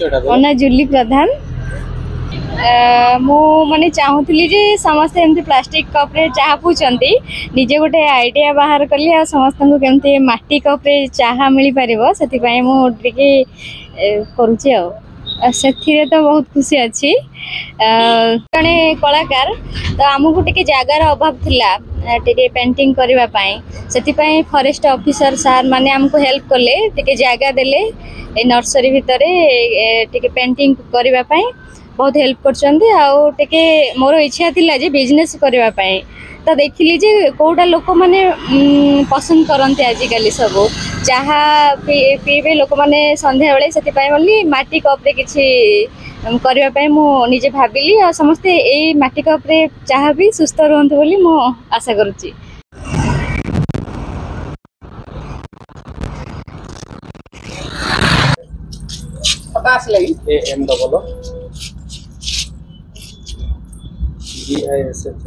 ମୋ ନା ଜୁଲି ପ୍ରଧାନ। ମୁଁ ମାନେ ଚାହୁଁଥିଲି ଯେ ସମସ୍ତେ ଏମିତି ପ୍ଲାଷ୍ଟିକ କପ୍ରେ ଚାହା ପିଉଛନ୍ତି, ନିଜେ ଗୋଟେ ଆଇଡ଼ିଆ ବାହାର କଲି ଆଉ ସମସ୍ତଙ୍କୁ କେମିତି ମାଟି କପ୍ରେ ଚାହା ମିଳିପାରିବ ସେଥିପାଇଁ ମୁଁ ଟିକେ କରୁଛି ଆଉ ସେଥିରେ ତ ବହୁତ ଖୁସି ଅଛି। ଜଣେ କଳାକାର ତ ଆମକୁ ଟିକେ ଜାଗାର ଅଭାବ ଥିଲା ଟିକେ ପେଣ୍ଟିଂ କରିବା ପାଇଁ, ସେଥିପାଇଁ ଫରେଷ୍ଟ ଅଫିସର ସାର୍ ମାନେ ଆମକୁ ହେଲ୍ପ କଲେ, ଟିକେ ଜାଗା ଦେଲେ ଏ ନର୍ସରୀ ଭିତରେ ଟିକେ ପେଣ୍ଟିଂ କରିବା ପାଇଁ बहुत हेल्प करछंदी। आउ टिके मोर इच्छा थिला जे बिजनेस करबा पई तो देखिली जे कोटा लोक माने पसंद करंते आजिकली सब चाहा पीबे लोक माने संध्या बेले सेति पई बोली माटी कप रे किछि करबा पई मु निजे भाबिली आ समस्त ए माटी कप रे चाहा भी सुस्थ रहंत बोली मु आशा करूची। पतास लगी AM डबल GISF